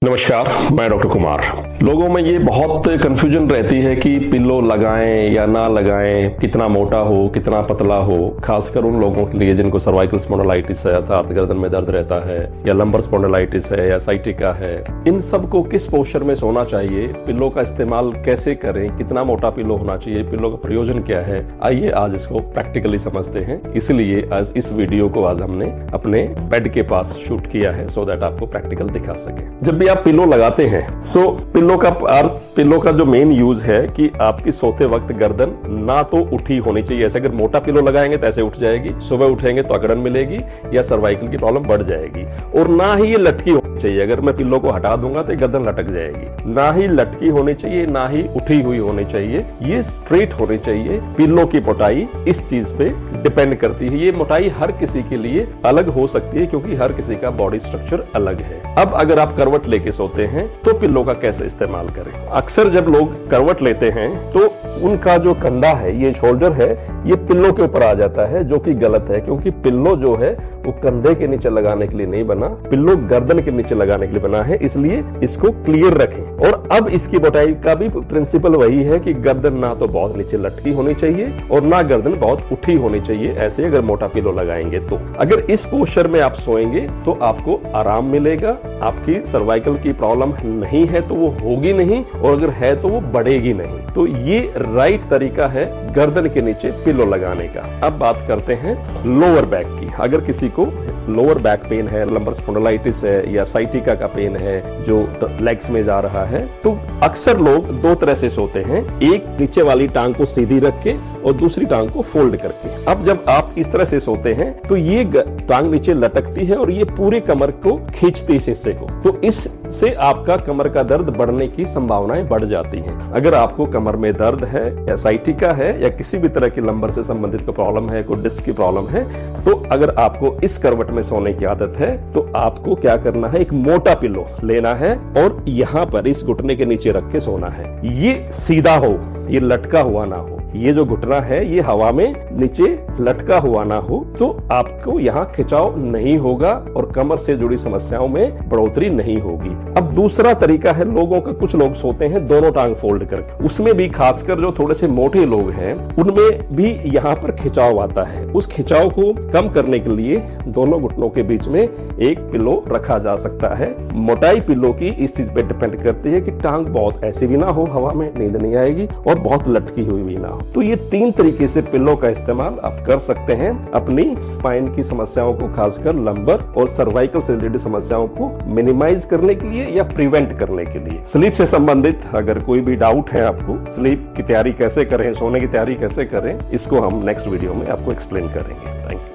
नमस्कार, मैं डॉक्टर कुमार। लोगों में ये बहुत कंफ्यूजन रहती है कि पिल्लो लगाएं या ना लगाएं, कितना मोटा हो कितना पतला हो। खासकर उन लोगों के लिए जिनको सर्वाइकल स्पॉन्डिलाइटिस है अर्थात गर्दन में दर्द रहता है, या लंबर स्पॉन्डिलाइटिस है, या साइटिका है। इन सब को किस पोस्चर में सोना चाहिए, पिल्लो का इस्तेमाल कैसे करें, कितना मोटा पिल्लो होना चाहिए, पिल्लो का प्रयोजन क्या है, आइए आज इसको प्रैक्टिकली समझते हैं। इसलिए आज इस वीडियो को आज हमने अपने बेड के पास शूट किया है सो दैट आपको प्रैक्टिकल दिखा सके। जब भी आप पिल्लो लगाते हैं पिल्लो का जो मेन यूज है कि आपकी सोते वक्त गर्दन ना तो उठी होनी चाहिए। ऐसे अगर मोटा पिल्लो लगाएंगे तो ऐसे उठ जाएगी, सुबह उठेंगे तो अकड़न मिलेगी या सर्वाइकल की प्रॉब्लम बढ़ जाएगी। और ना ही ये लटकी होनी चाहिए, अगर मैं पिल्लो को हटा दूंगा तो गर्दन लटक जाएगी। ना ही लटकी होनी चाहिए, ना ही उठी हुई होनी चाहिए, ये स्ट्रेट होनी चाहिए। पिल्लो की मोटाई इस चीज पे डिपेंड करती है। ये मोटाई हर किसी के लिए अलग हो सकती है क्योंकि हर किसी का बॉडी स्ट्रक्चर अलग है। अब अगर आप करवट लेके सोते हैं तो पिल्लो का कैसे इस्तेमाल करें। अक्सर जब लोग करवट लेते हैं तो उनका जो कंधा है, ये शोल्डर है, ये पिल्लो के ऊपर आ जाता है, जो कि गलत है क्योंकि पिल्लो जो है वो कंधे के नीचे लगाने के लिए नहीं बना, पिल्लो गर्दन के नीचे लगाने के लिए बना है। इसलिए इसको क्लियर रखें। और अब इसकी मोटाई का भी प्रिंसिपल वही है कि गर्दन ना तो बहुत नीचे लटकी होनी चाहिए और ना गर्दन बहुत उठी होनी चाहिए। ऐसे अगर मोटा पिल्लो लगाएंगे तो अगर इस पोस्चर में आप सोएंगे तो आपको आराम मिलेगा। आपकी सर्वाइकल की प्रॉब्लम नहीं है तो वो होगी नहीं, और अगर है तो वो बढ़ेगी नहीं। तो ये राइट तरीका है गर्दन के नीचे पिल्लो लगाने का। अब बात करते हैं लोअर बैक की। अगर किसी को लोअर बैक पेन है, लंबर स्पॉन्डिलाइटिस है या साइटिका का पेन है जो लेग्स में जा रहा है, तो अक्सर लोग दो तरह से सोते हैं। एक नीचे वाली टांग को सीधी रख के और दूसरी टांग को फोल्ड करके। अब जब आप इस तरह से सोते हैं तो ये टांग नीचे लटकती है और ये पूरे कमर को खींचती इस हिस्से को, तो इससे आपका कमर का दर्द बढ़ने की संभावनाएं बढ़ जाती हैं। अगर आपको कमर में दर्द है या साइटिका है या किसी भी तरह की लंबर से संबंधित कोई प्रॉब्लम है, कोई डिस्क की प्रॉब्लम है, तो अगर आपको इस करवट में सोने की आदत है तो आपको क्या करना है, एक मोटा पिल्लो लेना है और यहाँ पर इस घुटने के नीचे रख के सोना है। ये सीधा हो, ये लटका हुआ ना हो। ये जो घुटना है ये हवा में नीचे लटका हुआ ना हो, तो आपको यहाँ खिंचाव नहीं होगा और कमर से जुड़ी समस्याओं में बढ़ोतरी नहीं होगी। अब दूसरा तरीका है लोगों का, कुछ लोग सोते हैं दोनों टांग फोल्ड करके। उसमें भी खासकर जो थोड़े से मोटे लोग हैं उनमें भी यहाँ पर खिंचाव आता है। उस खिंचाव को कम करने के लिए दोनों घुटनों के बीच में एक पिल्लो रखा जा सकता है। मोटाई पिल्लो की इस चीज पे डिपेंड करती है कि टांग बहुत ऐसी भी ना हो, हवा में नींद नहीं आएगी, और बहुत लटकी हुई भी ना हो। तो ये तीन तरीके से पिल्लो का इस्तेमाल आप कर सकते हैं अपनी स्पाइन की समस्याओं को, खासकर लंबर और सर्वाइकल से रिलेटेड समस्याओं को मिनिमाइज करने के लिए या प्रिवेंट करने के लिए। स्लीप से संबंधित अगर कोई भी डाउट है आपको, स्लीप की तैयारी कैसे करें, सोने की तैयारी कैसे करें, इसको हम नेक्स्ट वीडियो में आपको एक्सप्लेन करेंगे। Thank you.